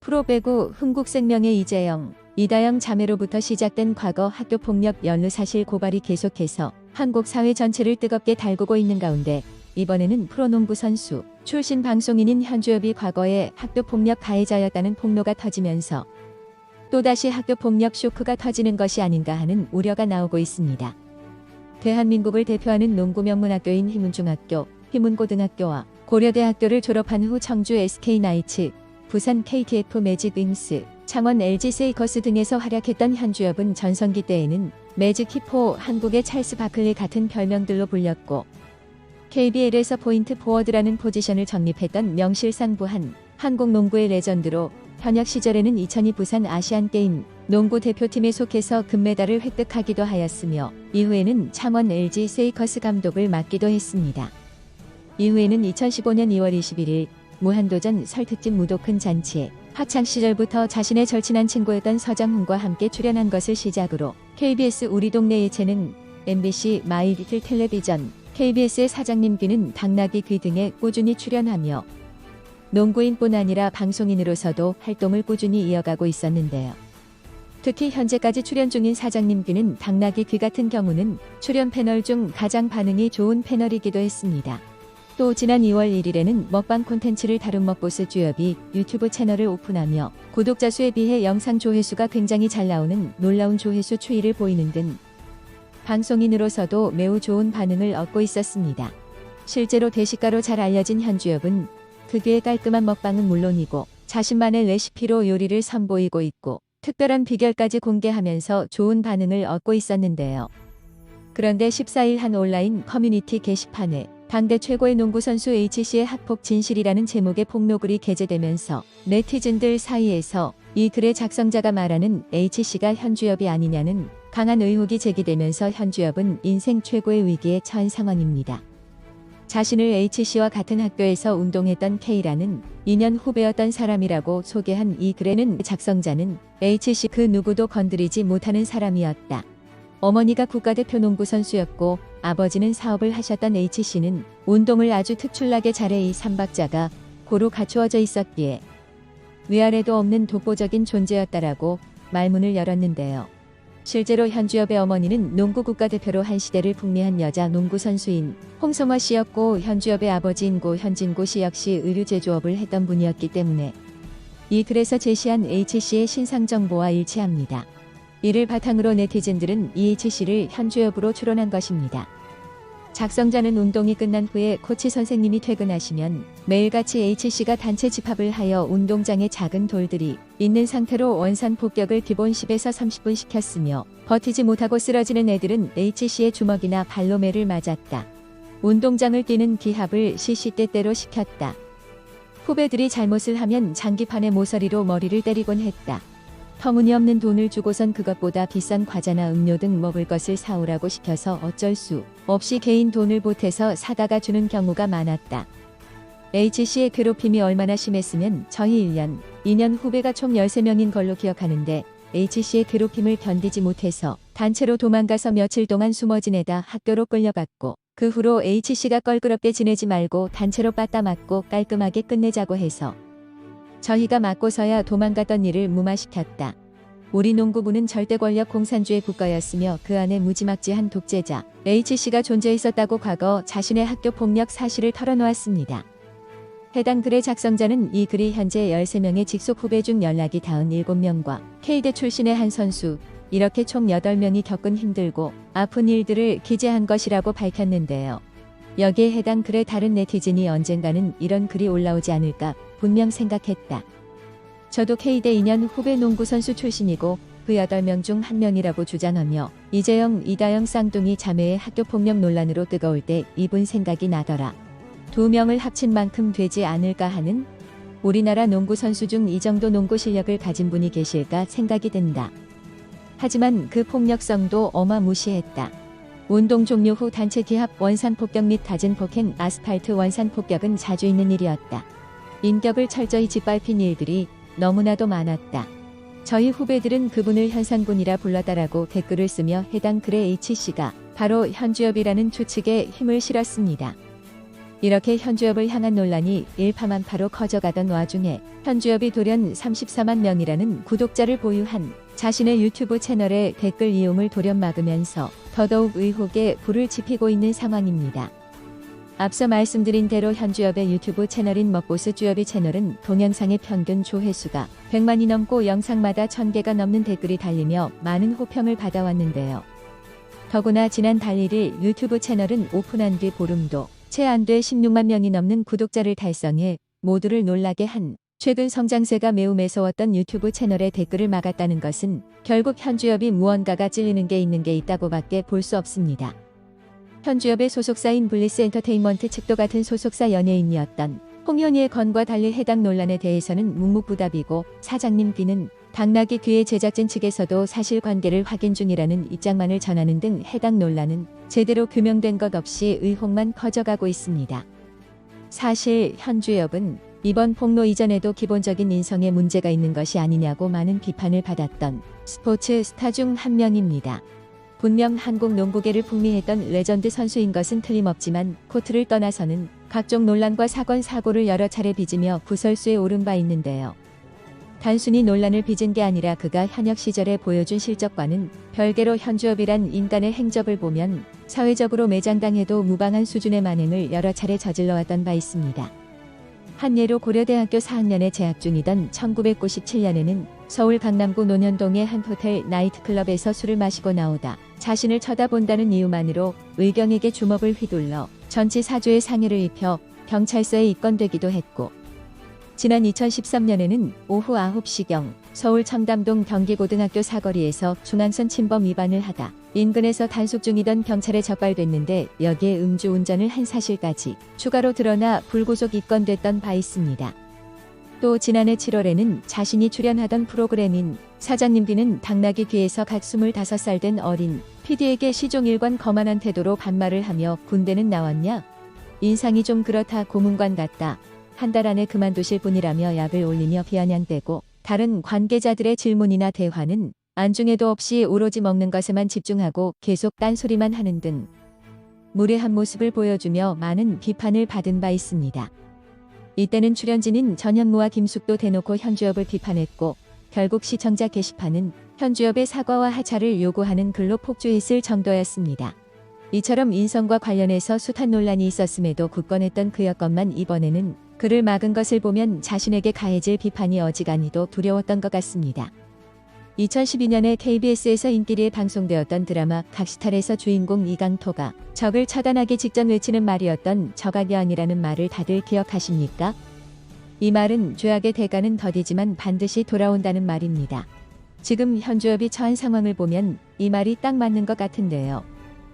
프로배구 흥국생명의 이재영, 이다영 자매로부터 시작된 과거 학교폭력 연루 사실 고발이 계속해서 한국 사회 전체를 뜨겁게 달구고 있는 가운데 이번에는 프로농구 선수 출신 방송인인 현주엽이 과거에 학교폭력 가해자였다는 폭로가 터지면서 또다시 학교폭력 쇼크가 터지는 것이 아닌가 하는 우려가 나오고 있습니다. 대한민국을 대표하는 농구 명문학교인 희문중학교, 희문고등학교와 고려대학교를 졸업한 후 청주 SK나이츠, 부산 KTF 매직윙스, 창원 LG 세이커스 등에서 활약했던 현주엽은 전성기 때에는 매직 히포, 한국의 찰스 바클리 같은 별명들로 불렸고 KBL에서 포인트 포워드라는 포지션을 정립했던 명실상부한 한국 농구의 레전드로 현역 시절에는 2002 부산 아시안게임 농구 대표팀에 속해서 금메달을 획득하기도 하였으며 이후에는 창원 LG 세이커스 감독을 맡기도 했습니다. 이후에는 2015년 2월 21일 무한도전 설 특집 무도큰 잔치에 학창시절부터 자신의 절친한 친구였던 서장훈과 함께 출연한 것을 시작으로 KBS 우리 동네 예체능, MBC 마이리틀 텔레비전, KBS의 사장님 귀는 당나귀 귀 등에 꾸준히 출연하며 농구인뿐 아니라 방송인으로서도 활동을 꾸준히 이어가고 있었는데요. 특히 현재까지 출연 중인 사장님 귀는 당나귀 귀 같은 경우는 출연 패널 중 가장 반응이 좋은 패널이기도 했습니다. 또 지난 2월 1일에는 먹방 콘텐츠를 다룬 먹보스 주엽이 유튜브 채널을 오픈하며 구독자 수에 비해 영상 조회수가 굉장히 잘 나오는 놀라운 조회수 추이를 보이는 등 방송인으로서도 매우 좋은 반응을 얻고 있었습니다. 실제로 대식가로 잘 알려진 현주엽은 특유의 깔끔한 먹방은 물론이고 자신만의 레시피로 요리를 선보이고 있고 특별한 비결까지 공개하면서 좋은 반응을 얻고 있었는데요. 그런데 14일 한 온라인 커뮤니티 게시판에 당대 최고의 농구 선수 H씨의 학폭 진실이라는 제목의 폭로글이 게재되면서 네티즌들 사이에서 이 글의 작성자가 말하는 H씨가 현주엽이 아니냐는 강한 의혹이 제기되면서 현주엽은 인생 최고의 위기에 처한 상황입니다. 자신을 H씨와 같은 학교에서 운동했던 K라는 2년 후배였던 사람이라고 소개한 이 글에는 작성자는 H씨 그 누구도 건드리지 못하는 사람이었다. 어머니가 국가대표 농구 선수였고 아버지는 사업을 하셨던 H씨는 운동을 아주 특출나게 잘해 이 삼박자가 고루 갖추어져 있었기에 위아래도 없는 독보적인 존재였다라고 말문을 열었는데요. 실제로 현주엽의 어머니는 농구 국가대표로 한 시대를 풍미한 여자 농구 선수인 홍성화 씨였고 현주엽의 아버지인 고 현진고 씨 역시 의류 제조업을 했던 분이었기 때문에 이 글에서 제시한 H씨의 신상 정보와 일치합니다. 이를 바탕으로 네티즌들은 이 H씨를 현주엽으로 추론한 것입니다. 작성자는 운동이 끝난 후에 코치 선생님이 퇴근하시면 매일같이 H씨가 단체 집합을 하여 운동장에 작은 돌들이 있는 상태로 원산 폭격을 기본 10에서 30분 시켰으며 버티지 못하고 쓰러지는 애들은 H씨의 주먹이나 발로 매를 맞았다. 운동장을 뛰는 기합을 시시때때로 시켰다. 후배들이 잘못을 하면 장기판의 모서리로 머리를 때리곤 했다. 터무니없는 돈을 주고선 그것보다 비싼 과자나 음료 등 먹을 것을 사오라고 시켜서 어쩔 수 없이 개인 돈을 보태서 사다가 주는 경우가 많았다. H씨의 괴롭힘이 얼마나 심했으면 저희 1년, 2년 후배가 총 13명인 걸로 기억하는데 H씨의 괴롭힘을 견디지 못해서 단체로 도망가서 며칠 동안 숨어 지내다 학교로 끌려갔고 그 후로 H씨가 껄끄럽게 지내지 말고 단체로 빠따 맞고 깔끔하게 끝내자고 해서 저희가 맞고서야 도망갔던 일을 무마시켰다. 우리 농구부는 절대 권력 공산주의 국가였으며 그 안에 무지막지한 독재자 H씨가 존재했었다고 과거 자신의 학교 폭력 사실을 털어놓았습니다. 해당 글의 작성자는 이 글이 현재 13명의 직속 후배 중 연락이 닿은 7명과 K대 출신의 한 선수 이렇게 총 8명이 겪은 힘들고 아픈 일들을 기재한 것이라고 밝혔는데요. 여기에 해당 글의 다른 네티즌이 언젠가는 이런 글이 올라오지 않을까 분명 생각했다. 저도 K대 2년 후배 농구 선수 출신이고 그 8명 중 1명이라고 주장하며 이재영, 이다영 쌍둥이 자매의 학교폭력 논란으로 뜨거울 때 이분 생각이 나더라. 2명을 합친 만큼 되지 않을까 하는 우리나라 농구 선수 중 이 정도 농구 실력을 가진 분이 계실까 생각이 든다. 하지만 그 폭력성도 어마무시했다. 운동 종료 후 단체 기합 원산 폭격 및 갖은 폭행 아스팔트 원산 폭격은 자주 있는 일이었다. 인격을 철저히 짓밟힌 일들이 너무나도 많았다. 저희 후배들은 그분을 현상군이라 불렀다라고 댓글을 쓰며 해당 글의 H씨가 바로 현주엽이라는 추측에 힘을 실었습니다. 이렇게 현주엽을 향한 논란이 일파만파로 커져가던 와중에 현주엽이 돌연 34만 명이라는 구독자를 보유한 자신의 유튜브 채널의 댓글 이용을 돌연 막으면서 더더욱 의혹에 불을 지피고 있는 상황입니다. 앞서 말씀드린 대로 현주엽의 유튜브 채널인 먹보스 주엽이 채널은 동영상의 평균 조회수가 100만이 넘고 영상마다 1000개가 넘는 댓글이 달리며 많은 호평을 받아왔는데요. 더구나 지난 달일일 유튜브 채널은 오픈한 뒤 보름도 채 안 돼 16만 명이 넘는 구독자를 달성해 모두를 놀라게 한 최근 성장세가 매우 매서웠던 유튜브 채널의 댓글을 막았다는 것은 결국 현주엽이 무언가가 찔리는 게 있는 게 있다고밖에 볼 수 없습니다. 현주엽의 소속사인 블리스 엔터테인먼트 측도 같은 소속사 연예인이었던 홍현희의 건과 달리 해당 논란에 대해서는 묵묵부답이고 사장님 귀는 당나귀 귀의 제작진 측에서도 사실관계를 확인 중이라는 입장만을 전하는 등 해당 논란은 제대로 규명된 것 없이 의혹만 커져가고 있습니다. 사실 현주엽은 이번 폭로 이전에도 기본적인 인성에 문제가 있는 것이 아니냐고 많은 비판을 받았던 스포츠 스타 중 한 명입니다. 분명 한국 농구계를 풍미했던 레전드 선수인 것은 틀림없지만 코트를 떠나서는 각종 논란과 사건 사고를 여러 차례 빚으며 구설수에 오른 바 있는데요. 단순히 논란을 빚은 게 아니라 그가 현역 시절에 보여준 실적과는 별개로 현주엽이란 인간의 행적을 보면 사회적으로 매장당해도 무방한 수준의 만행을 여러 차례 저질러왔던 바 있습니다. 한 예로 고려대학교 4학년에 재학 중이던 1997년에는 서울 강남구 논현동의 한 호텔 나이트클럽에서 술을 마시고 나오다 자신을 쳐다본다는 이유만으로 의경에게 주먹을 휘둘러 전치 4주의 상해를 입혀 경찰서에 입건되기도 했고, 지난 2013년에는 오후 9시경 서울 청담동 경기고등학교 사거리에서 중앙선 침범 위반을 하다 인근에서 단속 중이던 경찰에 적발됐는데 여기에 음주운전을 한 사실까지 추가로 드러나 불구속 입건됐던 바 있습니다. 또 지난해 7월에는 자신이 출연하던 프로그램인 사장님 귀는 당나귀 귀에서 갓 25살 된 어린 PD에게 시종일관 거만한 태도로 반말을 하며 군대는 나왔냐? 인상이 좀 그렇다 고문관 같다. 한 달 안에 그만두실 분이라며 약을 올리며 비아냥대고 다른 관계자들의 질문이나 대화는 안중에도 없이 오로지 먹는 것에만 집중하고 계속 딴소리만 하는 등 무례한 모습을 보여주며 많은 비판을 받은 바 있습니다. 이때는 출연진인 전현무와 김숙도 대놓고 현주엽을 비판했고 결국 시청자 게시판은 현주엽의 사과와 하차를 요구하는 글로 폭주했을 정도였습니다. 이처럼 인성과 관련해서 숱한 논란이 있었음에도 굳건했던 그 여건만 이번에는 그를 막은 것을 보면 자신에게 가해질 비판이 어지간히도 두려웠던 것 같습니다. 2012년에 KBS에서 인기리에 방송되었던 드라마 각시탈에서 주인공 이강토가 적을 처단하기 직전 외치는 말이었던 적악여왕이라는 말을 다들 기억하십니까? 이 말은 죄악의 대가는 더디지만 반드시 돌아온다는 말입니다. 지금 현주엽이 처한 상황을 보면 이 말이 딱 맞는 것 같은데요.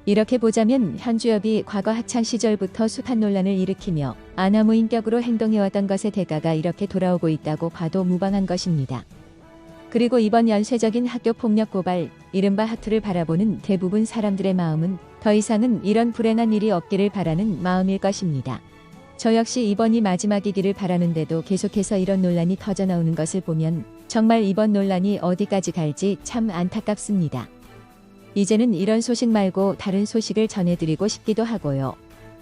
이렇게 보자면 현주엽이 과거 학창시절부터 숱한 논란을 일으키며 아나무인격으로 행동해왔던 것의 대가가 이렇게 돌아오고 있다고 봐도 무방한 것입니다. 그리고 이번 연쇄적인 학교폭력 고발, 이른바 하투를 바라보는 대부분 사람들의 마음은 더 이상은 이런 불행한 일이 없기를 바라는 마음일 것입니다. 저 역시 이번이 마지막이기를 바라는데도 계속해서 이런 논란이 터져나오는 것을 보면 정말 이번 논란이 어디까지 갈지 참 안타깝습니다. 이제는 이런 소식 말고 다른 소식을 전해드리고 싶기도 하고요.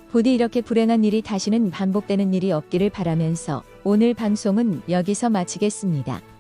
부디 이렇게 불행한 일이 다시는 반복되는 일이 없기를 바라면서 오늘 방송은 여기서 마치겠습니다.